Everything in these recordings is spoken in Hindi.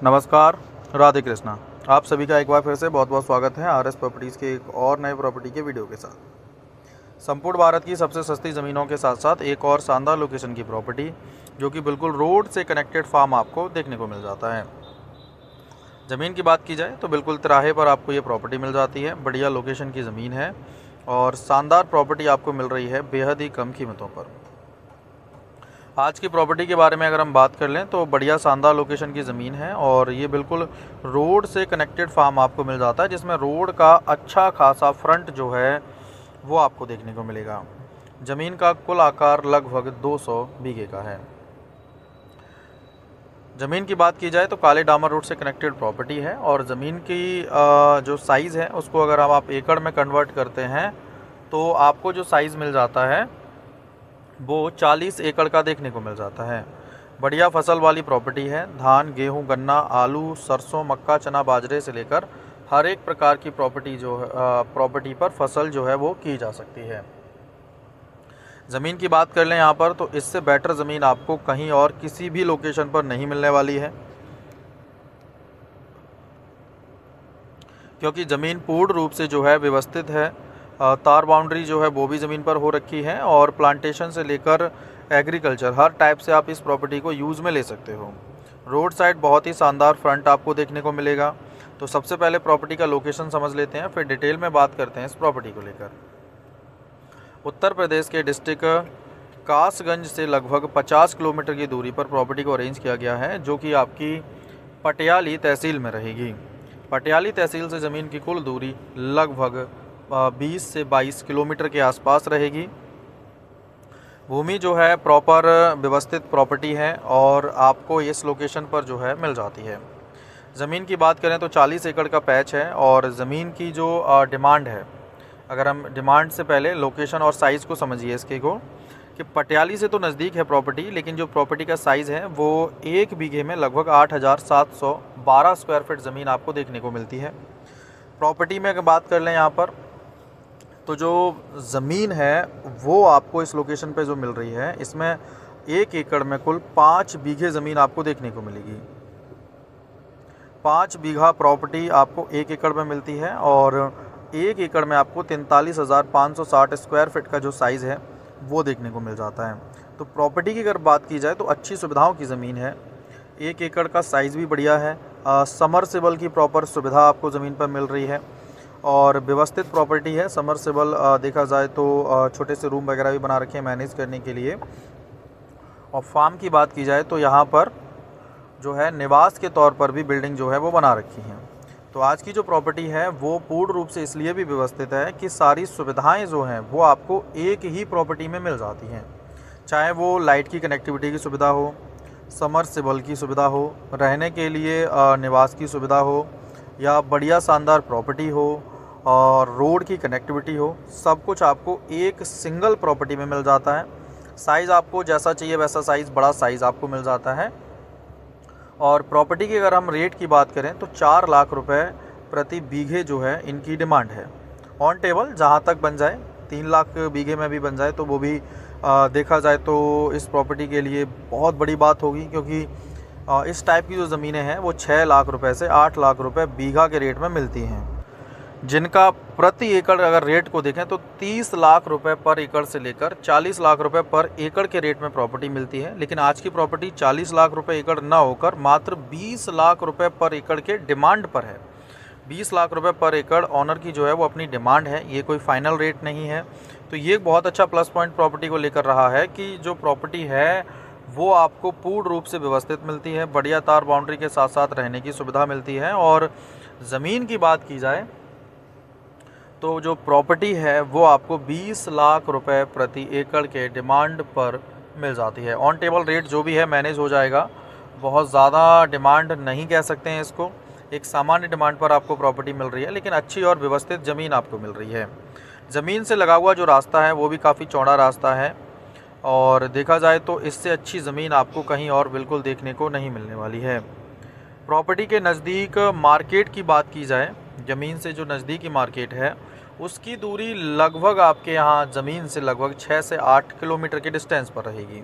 नमस्कार, राधे कृष्णा। आप सभी का एक बार फिर से बहुत बहुत स्वागत है आरएस प्रॉपर्टीज़ के एक और नए प्रॉपर्टी के वीडियो के साथ। संपूर्ण भारत की सबसे सस्ती ज़मीनों के साथ साथ एक और शानदार लोकेशन की प्रॉपर्टी जो कि बिल्कुल रोड से कनेक्टेड फार्म आपको देखने को मिल जाता है। ज़मीन की बात की जाए तो बिल्कुल तिराहे पर आपको ये प्रॉपर्टी मिल जाती है। बढ़िया लोकेशन की ज़मीन है और शानदार प्रॉपर्टी आपको मिल रही है बेहद ही कम कीमतों पर। आज की प्रॉपर्टी के बारे में अगर हम बात कर लें तो बढ़िया शानदार लोकेशन की ज़मीन है और ये बिल्कुल रोड से कनेक्टेड फार्म आपको मिल जाता है, जिसमें रोड का अच्छा खासा फ्रंट जो है वो आपको देखने को मिलेगा। ज़मीन का कुल आकार लगभग 200 बीघे का है। ज़मीन की बात की जाए तो काले डामर रोड से कनेक्टेड प्रॉपर्टी है और ज़मीन की जो साइज़ है उसको अगर आप एकड़ में कन्वर्ट करते हैं तो आपको जो साइज़ मिल जाता है वो 40 एकड़ का देखने को मिल जाता है। बढ़िया फसल वाली प्रॉपर्टी है। धान, गेहूं, गन्ना, आलू, सरसों, मक्का, चना, बाजरे से लेकर हर एक प्रकार की प्रॉपर्टी पर फसल जो है वो की जा सकती है। ज़मीन की बात कर लें यहाँ पर तो इससे बेटर ज़मीन आपको कहीं और किसी भी लोकेशन पर नहीं मिलने वाली है, क्योंकि ज़मीन पूर्ण रूप से जो है व्यवस्थित है। तार बाउंड्री जो है वो भी ज़मीन पर हो रखी है और प्लांटेशन से लेकर एग्रीकल्चर हर टाइप से आप इस प्रॉपर्टी को यूज़ में ले सकते हो। रोड साइड बहुत ही शानदार फ्रंट आपको देखने को मिलेगा। तो सबसे पहले प्रॉपर्टी का लोकेशन समझ लेते हैं, फिर डिटेल में बात करते हैं इस प्रॉपर्टी को लेकर। उत्तर प्रदेश के डिस्ट्रिक्ट कासगंज से लगभग 50 किलोमीटर की दूरी पर प्रॉपर्टी को अरेंज किया गया है, जो कि आपकी पटियाली तहसील में रहेगी। पटियाली तहसील से ज़मीन की कुल दूरी लगभग 20 से 22 किलोमीटर के आसपास रहेगी। भूमि जो है प्रॉपर व्यवस्थित प्रॉपर्टी है और आपको इस लोकेशन पर जो है मिल जाती है। ज़मीन की बात करें तो 40 एकड़ का पैच है और ज़मीन की जो डिमांड है, अगर हम डिमांड से पहले लोकेशन और साइज़ को समझिए इसके को, कि पटियाली से तो नज़दीक है प्रॉपर्टी, लेकिन जो प्रॉपर्टी का साइज़ है वो 1 बीघे में लगभग 8,712 स्क्वायर फीट ज़मीन आपको देखने को मिलती है। प्रॉपर्टी में अगर बात कर लें यहाँ पर तो जो ज़मीन है वो आपको इस लोकेशन पे जो मिल रही है, इसमें 1 एकड़ में कुल 5 बीघे ज़मीन आपको देखने को मिलेगी। 5 बीघा प्रॉपर्टी आपको 1 एकड़ में मिलती है और 1 एकड़ में आपको 43,560 स्क्वायर फीट का जो साइज़ है वो देखने को मिल जाता है। तो प्रॉपर्टी की अगर बात की जाए तो अच्छी सुविधाओं की ज़मीन है। 1 एकड़ का साइज़ भी बढ़िया है। समरसेबल की प्रॉपर सुविधा आपको ज़मीन पर मिल रही है और व्यवस्थित प्रॉपर्टी है। समरसेबल देखा जाए तो छोटे से रूम वगैरह भी बना रखे हैं मैनेज करने के लिए। और फार्म की बात की जाए तो यहाँ पर जो है निवास के तौर पर भी बिल्डिंग जो है वो बना रखी हैं। तो आज की जो प्रॉपर्टी है वो पूर्ण रूप से इसलिए भी व्यवस्थित है कि सारी सुविधाएं जो हैं वो आपको एक ही प्रॉपर्टी में मिल जाती हैं। चाहे वो लाइट की कनेक्टिविटी की सुविधा हो, समरसेबल की सुविधा हो, रहने के लिए निवास की सुविधा हो, या बढ़िया शानदार प्रॉपर्टी हो और रोड की कनेक्टिविटी हो, सब कुछ आपको एक सिंगल प्रॉपर्टी में मिल जाता है। साइज़ आपको जैसा चाहिए वैसा साइज़, बड़ा साइज़ आपको मिल जाता है। और प्रॉपर्टी की अगर हम रेट की बात करें तो 4 लाख रुपए प्रति बीघे जो है इनकी डिमांड है। ऑन टेबल जहाँ तक बन जाए, 3 लाख बीघे में भी बन जाए तो वो भी देखा जाए तो इस प्रॉपर्टी के लिए बहुत बड़ी बात होगी, क्योंकि इस टाइप की जो ज़मीनें हैं वो 6 लाख रुपए से 8 लाख रुपए बीघा के रेट में मिलती हैं, जिनका प्रति एकड़ अगर रेट को देखें तो 30 लाख रुपए पर एकड़ से लेकर 40 लाख रुपए पर एकड़ के रेट में प्रॉपर्टी मिलती है। लेकिन आज की प्रॉपर्टी 40 लाख रुपए एकड़ ना होकर मात्र 20 लाख रुपए पर एकड़ के डिमांड पर है। 20 लाख रुपए पर एकड़ ऑनर की जो है वो अपनी डिमांड है, ये कोई फाइनल रेट नहीं है। तो ये एक बहुत अच्छा प्लस पॉइंट प्रॉपर्टी को लेकर रहा है कि जो प्रॉपर्टी है वो आपको पूर्ण रूप से व्यवस्थित मिलती है। बढ़िया तार बाउंड्री के साथ साथ रहने की सुविधा मिलती है। और ज़मीन की बात की जाए तो जो प्रॉपर्टी है वो आपको 20 लाख रुपए प्रति एकड़ के डिमांड पर मिल जाती है। ऑन टेबल रेट जो भी है मैनेज हो जाएगा, बहुत ज़्यादा डिमांड नहीं कह सकते हैं इसको, एक सामान्य डिमांड पर आपको प्रॉपर्टी मिल रही है, लेकिन अच्छी और व्यवस्थित ज़मीन आपको मिल रही है। ज़मीन से लगा हुआ जो रास्ता है वो भी काफ़ी चौड़ा रास्ता है और देखा जाए तो इससे अच्छी ज़मीन आपको कहीं और बिल्कुल देखने को नहीं मिलने वाली है। प्रॉपर्टी के नज़दीक मार्केट की बात की जाए, ज़मीन से जो नज़दीकी मार्केट है उसकी दूरी लगभग आपके यहाँ ज़मीन से लगभग 6 से 8 किलोमीटर के डिस्टेंस पर रहेगी।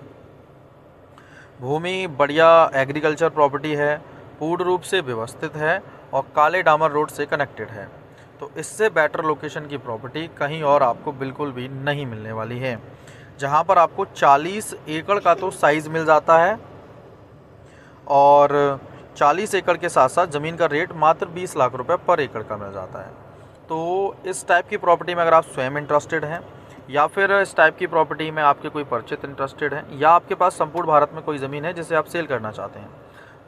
भूमि बढ़िया एग्रीकल्चर प्रॉपर्टी है, पूर्ण रूप से व्यवस्थित है और काले डामर रोड से कनेक्टेड है। तो इससे बेटर लोकेशन की प्रॉपर्टी कहीं और आपको बिल्कुल भी नहीं मिलने वाली है, जहां पर आपको 40 एकड़ का तो साइज़ मिल जाता है और 40 एकड़ के साथ साथ ज़मीन का रेट मात्र 20 लाख रुपए पर एकड़ का मिल जाता है। तो इस टाइप की प्रॉपर्टी में अगर आप स्वयं इंटरेस्टेड हैं या फिर इस टाइप की प्रॉपर्टी में आपके कोई परिचित इंटरेस्टेड हैं या आपके पास संपूर्ण भारत में कोई ज़मीन है जिसे आप सेल करना चाहते हैं,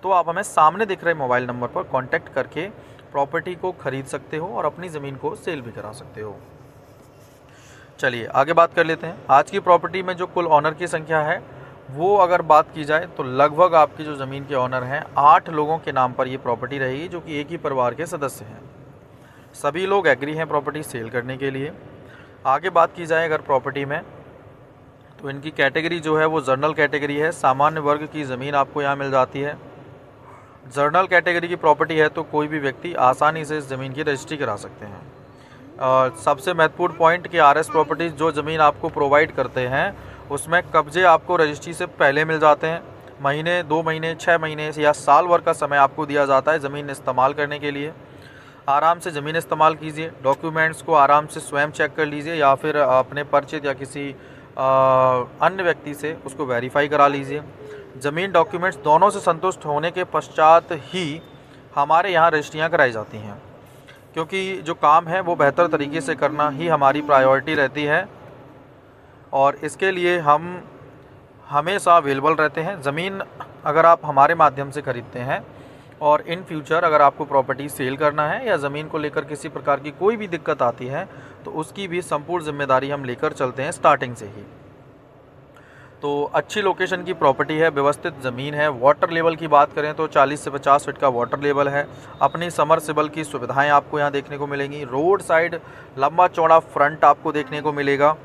तो आप हमें सामने दिख रहे मोबाइल नंबर पर कॉन्टैक्ट करके प्रॉपर्टी को ख़रीद सकते हो और अपनी ज़मीन को सेल भी करा सकते हो। चलिए आगे बात कर लेते हैं। आज की प्रॉपर्टी में जो कुल ऑनर की संख्या है वो अगर बात की जाए तो लगभग आपकी जो ज़मीन के ऑनर हैं 8 लोगों के नाम पर ये प्रॉपर्टी रहेगी, जो कि एक ही परिवार के सदस्य हैं। सभी लोग एग्री हैं प्रॉपर्टी सेल करने के लिए। आगे बात की जाए अगर प्रॉपर्टी में, तो इनकी कैटेगरी जो है वो जर्नल कैटेगरी है। सामान्य वर्ग की ज़मीन आपको यहाँ मिल जाती है। जर्नल कैटेगरी की प्रॉपर्टी है तो कोई भी व्यक्ति आसानी से इस ज़मीन की रजिस्ट्री करा सकते हैं। सबसे महत्वपूर्ण पॉइंट कि आरएस प्रॉपर्टीज़ जो ज़मीन आपको प्रोवाइड करते हैं उसमें कब्जे आपको रजिस्ट्री से पहले मिल जाते हैं। महीने, 2 महीने, 6 महीने या साल भर का समय आपको दिया जाता है ज़मीन इस्तेमाल करने के लिए। आराम से ज़मीन इस्तेमाल कीजिए, डॉक्यूमेंट्स को आराम से स्वयं चेक कर लीजिए या फिर अपने परिचित या किसी अन्य व्यक्ति से उसको वेरीफाई करा लीजिए। ज़मीन डॉक्यूमेंट्स दोनों से संतुष्ट होने के पश्चात ही हमारे यहाँ रजिस्ट्रियाँ कराई जाती हैं, क्योंकि जो काम है वो बेहतर तरीके से करना ही हमारी प्रायोरिटी रहती है और इसके लिए हम हमेशा अवेलेबल रहते हैं। ज़मीन अगर आप हमारे माध्यम से ख़रीदते हैं और इन फ्यूचर अगर आपको प्रॉपर्टी सेल करना है या ज़मीन को लेकर किसी प्रकार की कोई भी दिक्कत आती है तो उसकी भी संपूर्ण जिम्मेदारी हम लेकर चलते हैं स्टार्टिंग से ही। तो अच्छी लोकेशन की प्रॉपर्टी है, व्यवस्थित ज़मीन है। वाटर लेवल की बात करें तो 40 से 50 फीट का वाटर लेवल है। अपनी समरसेबल की सुविधाएं आपको यहाँ देखने को मिलेंगी। रोड साइड लंबा चौड़ा फ्रंट आपको देखने को मिलेगा।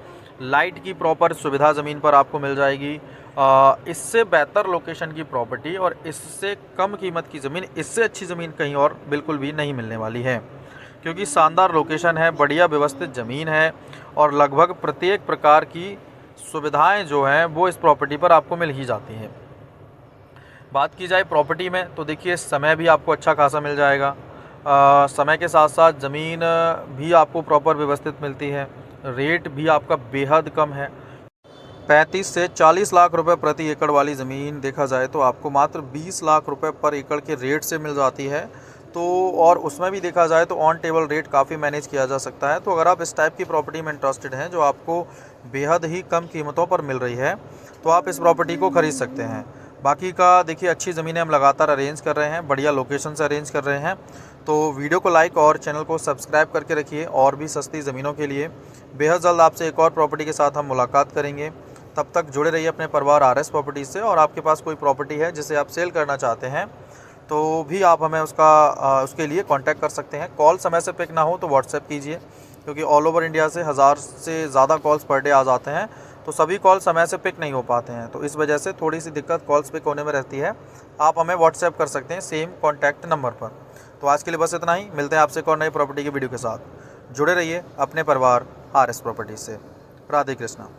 लाइट की प्रॉपर सुविधा ज़मीन पर आपको मिल जाएगी। इससे बेहतर लोकेशन की प्रॉपर्टी और इससे कम कीमत की ज़मीन, इससे अच्छी ज़मीन कहीं और बिल्कुल भी नहीं मिलने वाली है, क्योंकि शानदार लोकेशन है, बढ़िया व्यवस्थित ज़मीन है और लगभग प्रत्येक प्रकार की सुविधाएं जो हैं वो इस प्रॉपर्टी पर आपको मिल ही जाती हैं। बात की जाए प्रॉपर्टी में तो देखिए समय भी आपको अच्छा खासा मिल जाएगा। समय के साथ साथ ज़मीन भी आपको प्रॉपर व्यवस्थित मिलती है। रेट भी आपका बेहद कम है। 35 से 40 लाख रुपए प्रति एकड़ वाली ज़मीन देखा जाए तो आपको मात्र 20 लाख रुपए पर एकड़ के रेट से मिल जाती है। तो और उसमें भी देखा जाए तो ऑन टेबल रेट काफ़ी मैनेज किया जा सकता है। तो अगर आप इस टाइप की प्रॉपर्टी में इंटरेस्टेड हैं जो आपको बेहद ही कम कीमतों पर मिल रही है, तो आप इस प्रॉपर्टी को ख़रीद सकते हैं। बाकी का देखिए अच्छी ज़मीनें हम लगातार अरेंज कर रहे हैं, बढ़िया लोकेशन से अरेंज कर रहे हैं। तो वीडियो को लाइक और चैनल को सब्सक्राइब करके रखिए और भी सस्ती ज़मीनों के लिए। बेहद जल्द आपसे एक और प्रॉपर्टी के साथ हम मुलाकात करेंगे। तब तक जुड़े रहिए अपने परिवार आरएस प्रॉपर्टी से। और आपके पास कोई प्रॉपर्टी है जिसे आप सेल करना चाहते हैं तो भी आप हमें उसके लिए कांटेक्ट कर सकते हैं। कॉल समय से पिक ना हो तो व्हाट्सएप कीजिए, क्योंकि ऑल ओवर इंडिया से 1000 से ज़्यादा कॉल्स पर डे आ जाते हैं, तो सभी कॉल समय से पिक नहीं हो पाते हैं। तो इस वजह से थोड़ी सी दिक्कत कॉल्स पिक होने में रहती है। आप हमें व्हाट्सएप कर सकते हैं सेम कॉन्टैक्ट नंबर पर। तो आज के लिए बस इतना ही। मिलते हैं आपसे एक और नई प्रॉपर्टी की वीडियो के साथ। जुड़े रहिए अपने परिवार आरएस प्रॉपर्टी से। राधे कृष्णा।